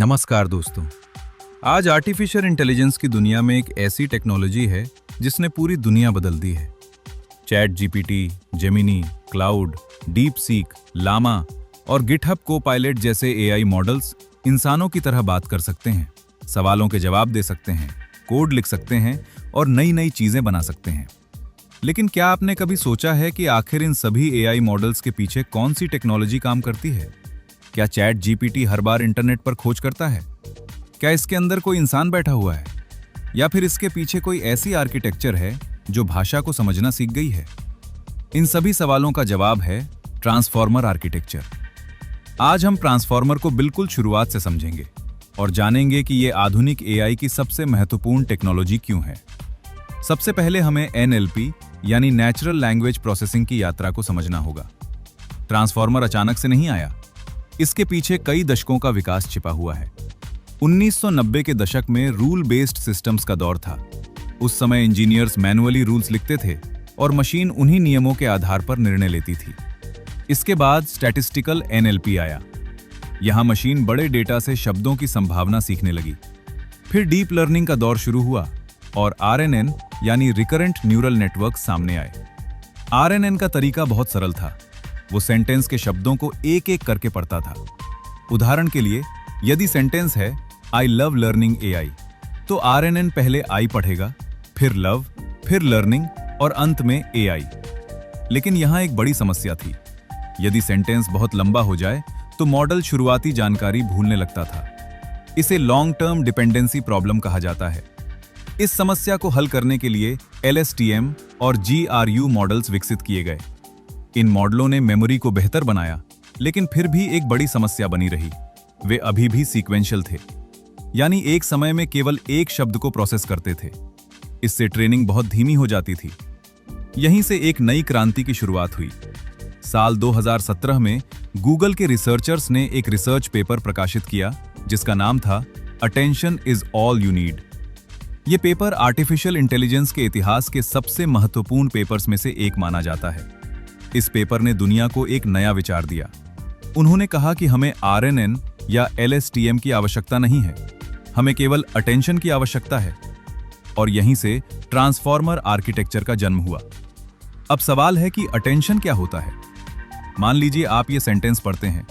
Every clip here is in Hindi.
नमस्कार दोस्तों। आज आर्टिफिशियल इंटेलिजेंस की दुनिया में एक ऐसी टेक्नोलॉजी है जिसने पूरी दुनिया बदल दी है। ChatGPT, Gemini, Claude, DeepSeek, Llama और गिटहब को-पायलट जैसे एआई मॉडल्स इंसानों की तरह बात कर सकते हैं, सवालों के जवाब दे सकते हैं, कोड लिख सकते हैं और नई नई चीजें बना सकते हैं। लेकिन क्या आपने कभी सोचा है कि आखिर इन सभी एआई मॉडल्स के पीछे कौन सी टेक्नोलॉजी काम करती है? क्या चैट जीपीटी हर बार इंटरनेट पर खोज करता है? क्या इसके अंदर कोई इंसान बैठा हुआ है? या फिर इसके पीछे कोई ऐसी आर्किटेक्चर है जो भाषा को समझना सीख गई है? इन सभी सवालों का जवाब है ट्रांसफॉर्मर आर्किटेक्चर। आज हम ट्रांसफॉर्मर को बिल्कुल शुरुआत से समझेंगे और जानेंगे कि ये आधुनिक एआई की सबसे महत्वपूर्ण टेक्नोलॉजी क्यों है। सबसे पहले हमें एनएलपी यानी नेचुरल लैंग्वेज प्रोसेसिंग की यात्रा को समझना होगा। ट्रांसफॉर्मर अचानक से नहीं आया, इसके पीछे कई दशकों का विकास छिपा हुआ है। 1990 के दशक में रूल बेस्ड सिस्टम्स का दौर था। उस समय इंजीनियर्स मैनुअली रूल्स लिखते थे और मशीन उन्हीं नियमों के आधार पर निर्णय लेती थी। इसके बाद स्टैटिस्टिकल एनएलपी आया। यहां मशीन बड़े डेटा से शब्दों की संभावना सीखने लगी। फिर डीप लर्निंग का दौर शुरू हुआ और आरएनएन यानी रिकरेंट न्यूरल नेटवर्क सामने आए। आरएनएन का तरीका बहुत सरल था। वो सेंटेंस के शब्दों को एक एक करके पढ़ता था। उदाहरण के लिए, यदि सेंटेंस है आई लव लर्निंग एआई, तो आरएनएन पहले आई पढ़ेगा, फिर लव, फिर लर्निंग और अंत में एआई। लेकिन यहां एक बड़ी समस्या थी। यदि सेंटेंस बहुत लंबा हो जाए तो मॉडल शुरुआती जानकारी भूलने लगता था। इसे लॉन्ग टर्म डिपेंडेंसी प्रॉब्लम कहा जाता है। इस समस्या को हल करने के लिए LSTM और GRU मॉडल्स विकसित किए गए। इन मॉडलों ने मेमोरी को बेहतर बनाया, लेकिन फिर भी एक बड़ी समस्या बनी रही। वे अभी भी सीक्वेंशियल थे, यानी एक समय में केवल एक शब्द को प्रोसेस करते थे। इससे ट्रेनिंग बहुत धीमी हो जाती थी। यहीं से एक नई क्रांति की शुरुआत हुई। साल 2017 में गूगल के रिसर्चर्स ने एक रिसर्च पेपर प्रकाशित किया जिसका नाम था attention is all you need. यह पेपर आर्टिफिशियल इंटेलिजेंस के इतिहास के सबसे महत्वपूर्ण पेपर्स में से एक माना जाता है। इस पेपर ने दुनिया को एक नया विचार दिया। उन्होंने कहा कि हमें आरएनएन या LSTM की आवश्यकता नहीं है, हमें केवल अटेंशन की आवश्यकता है। और यहीं से ट्रांसफॉर्मर आर्किटेक्चर का जन्म हुआ। अब सवाल है कि अटेंशन क्या होता है? मान लीजिए आप ये सेंटेंस पढ़ते हैं,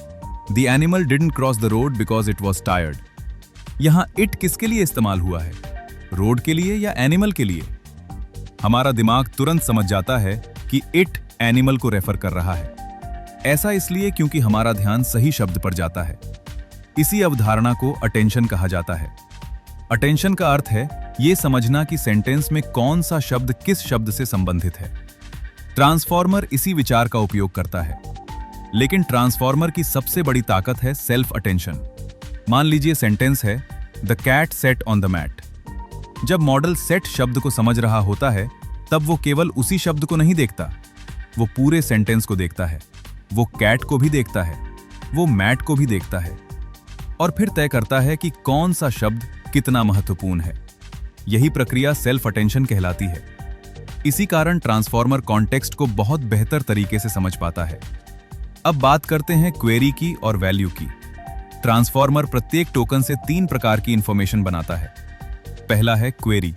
the animal didn't cross the road because it was tired. यहां इट किसके लिए इस्तेमाल हुआ है? रोड के लिए या एनिमल के लिए? हमारा दिमाग तुरंत समझ जाता है कि इट एनिमल को रेफर कर रहा है। ऐसा इसलिए क्योंकि हमारा ध्यान सही शब्द पर जाता है। इसी अवधारणा को अटेंशन कहा जाता है। अटेंशन का अर्थ है यह समझना कि सेंटेंस में कौन सा शब्द किस शब्द से संबंधित है। ट्रांसफॉर्मर इसी विचार का उपयोग करता है। लेकिन ट्रांसफॉर्मर की सबसे बड़ी ताकत है सेल्फ अटेंशन। मान लीजिए सेंटेंस है the cat sat on the mat. जब मॉडल सेट शब्द को समझ रहा होता है, तब वो केवल उसी शब्द को नहीं देखता, वो पूरे सेंटेंस को देखता है। वो कैट को भी देखता है, वो मैट को भी देखता है और फिर तय करता है कि कौन सा शब्द कितना महत्वपूर्ण है। यही प्रक्रिया सेल्फ अटेंशन कहलाती है। इसी कारण ट्रांसफॉर्मर कॉन्टेक्स्ट को बहुत बेहतर तरीके से समझ पाता है। अब बात करते हैं क्वेरी की और वैल्यू की। ट्रांसफॉर्मर प्रत्येक टोकन से 3 प्रकार की इंफॉर्मेशन बनाता है। पहला है क्वेरी,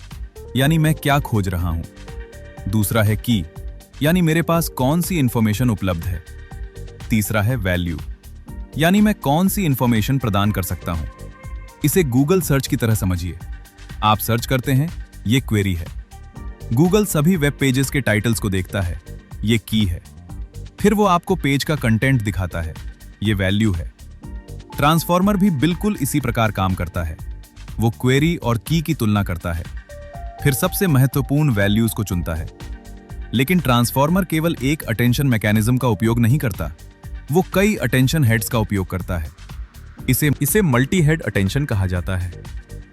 यानी मैं क्या खोज रहा हूं। दूसरा है की, यानी मेरे पास कौन सी इंफॉर्मेशन उपलब्ध है। तीसरा है वैल्यू, यानी मैं कौन सी इंफॉर्मेशन प्रदान कर सकता हूं। इसे गूगल सर्च की तरह समझिए। आप सर्च करते हैं, ये क्वेरी है। गूगल सभी वेब पेजेस के टाइटल्स को देखता है, ये की है। फिर वो आपको पेज का कंटेंट दिखाता है, ये वैल्यू है। ट्रांसफॉर्मर भी बिल्कुल इसी प्रकार काम करता है। वो क्वेरी और की तुलना करता है, फिर सबसे महत्वपूर्ण वैल्यूज को चुनता है। लेकिन ट्रांसफॉर्मर केवल एक अटेंशन मैकेनिज्म का उपयोग नहीं करता, वो कई अटेंशन हेड्स का उपयोग करता है। इसे मल्टी हेड अटेंशन कहा जाता है।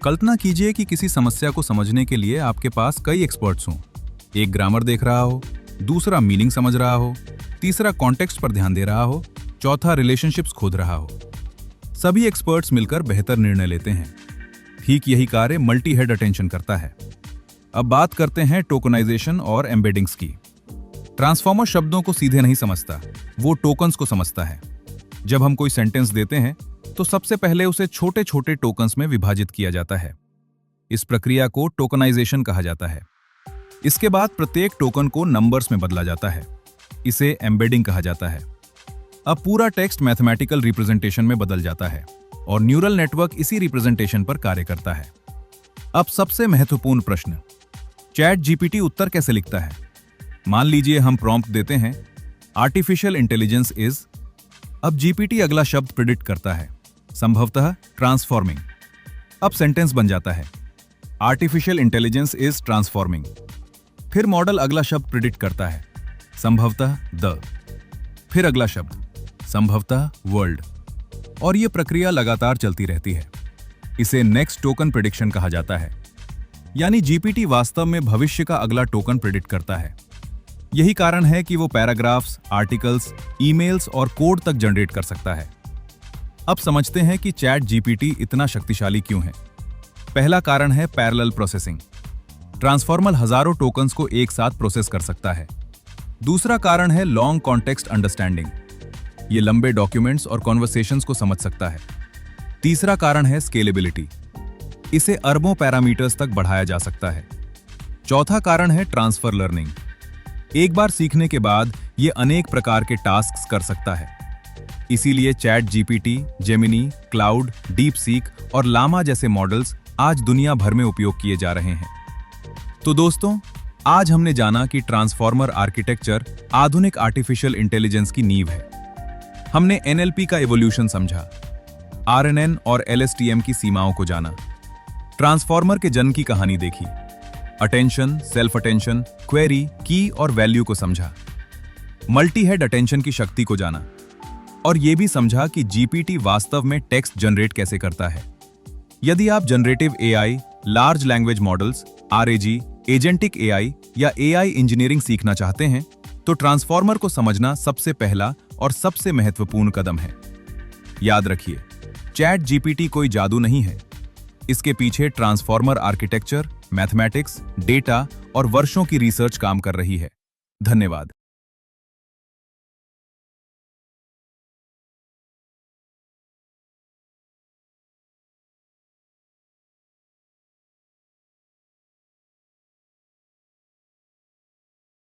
कल्पना कीजिए कि किसी समस्या को समझने के लिए आपके पास कई एक्सपर्ट्स हों। एक ग्रामर देख रहा हो, दूसरा मीनिंग समझ रहा हो, तीसरा कॉन्टेक्स्ट पर ध्यान दे रहा हो, चौथा रिलेशनशिप्स खोज रहा हो। सभी एक्सपर्ट्स मिलकर बेहतर निर्णय लेते हैं। ठीक यही कार्य मल्टी हेड अटेंशन करता है। अब बात करते हैं टोकनाइजेशन और एम्बेडिंग्स की। ट्रांसफॉर्मर शब्दों को सीधे नहीं समझता, वो टोकन्स को समझता है। जब हम कोई सेंटेंस देते हैं तो सबसे पहले उसे छोटे छोटे टोकन्स में विभाजित किया जाता है। इस प्रक्रिया को टोकनाइजेशन कहा जाता है। इसके बाद प्रत्येक टोकन को नंबर्स में बदला जाता है। इसे एम्बेडिंग कहा जाता है। अब पूरा टेक्स्ट मैथमेटिकल रिप्रेजेंटेशन में बदल जाता है और न्यूरल नेटवर्क इसी रिप्रेजेंटेशन पर कार्य करता है। अब सबसे महत्वपूर्ण प्रश्न, चैट जीपीटी उत्तर कैसे लिखता है? मान लीजिए हम प्रॉम्प्ट देते हैं आर्टिफिशियल इंटेलिजेंस इज, अब जीपीटी अगला शब्द प्रिडिक्ट करता है, संभवतः ट्रांसफॉर्मिंग। अब सेंटेंस बन जाता है आर्टिफिशियल इंटेलिजेंस इज ट्रांसफॉर्मिंग। फिर मॉडल अगला शब्द प्रिडिक्ट करता है, संभवतः द, फिर अगला शब्द संभवतः वर्ल्ड, और यह प्रक्रिया लगातार चलती रहती है। इसे नेक्स्ट टोकन प्रिडिक्शन कहा जाता है। यानी जीपीटी वास्तव में भविष्य का अगला टोकन प्रिडिक्ट करता है। यही कारण है कि वो पैराग्राफ्स, आर्टिकल्स, ईमेल्स और कोड तक जनरेट कर सकता है। अब समझते हैं कि चैट जीपीटी इतना शक्तिशाली क्यों है। पहला कारण है पैरेलल प्रोसेसिंग। ट्रांसफॉर्मर हजारों टोकन्स को एक साथ प्रोसेस कर सकता है। दूसरा कारण है लॉन्ग कॉन्टेक्स्ट अंडरस्टैंडिंग। ये लंबे डॉक्यूमेंट्स और कॉन्वर्सेशंस को समझ सकता है। तीसरा कारण है स्केलेबिलिटी। इसे अरबों पैरामीटर्स तक बढ़ाया जा सकता है। चौथा कारण है ट्रांसफर लर्निंग। एक बार सीखने के बाद ये अनेक प्रकार के टास्क्स कर सकता है। इसीलिए chat GPT, Gemini, Claude, deep seek और लामा जैसे मॉडल्स आज दुनिया भर में उपयोग किए जा रहे हैं। तो दोस्तों, आज हमने जाना कि ट्रांसफॉर्मर आर्किटेक्चर आधुनिक आर्टिफिशियल इंटेलिजेंस की नींव है। हमने एनएलपी का इवोल्यूशन समझा, आरएनएन और एलएसटीएम की सीमाओं को जाना, ट्रांसफॉर्मर के जन्म की कहानी देखी, अटेंशन, सेल्फ अटेंशन, क्वेरी, की और वैल्यू को समझा, मल्टी हेड अटेंशन की शक्ति को जाना, और यह भी समझा कि जीपीटी वास्तव में टेक्स्ट जनरेट कैसे करता है। यदि आप generative AI, large language models, आरएजी, agentic AI या एआई इंजीनियरिंग सीखना चाहते हैं, तो ट्रांसफॉर्मर को समझना सबसे पहला और सबसे महत्वपूर्ण कदम है। याद रखिए, चैट जीपीटी कोई जादू नहीं है। इसके पीछे ट्रांसफॉर्मर आर्किटेक्चर, मैथमेटिक्स, डेटा और वर्षों की रिसर्च काम कर रही है। धन्यवाद।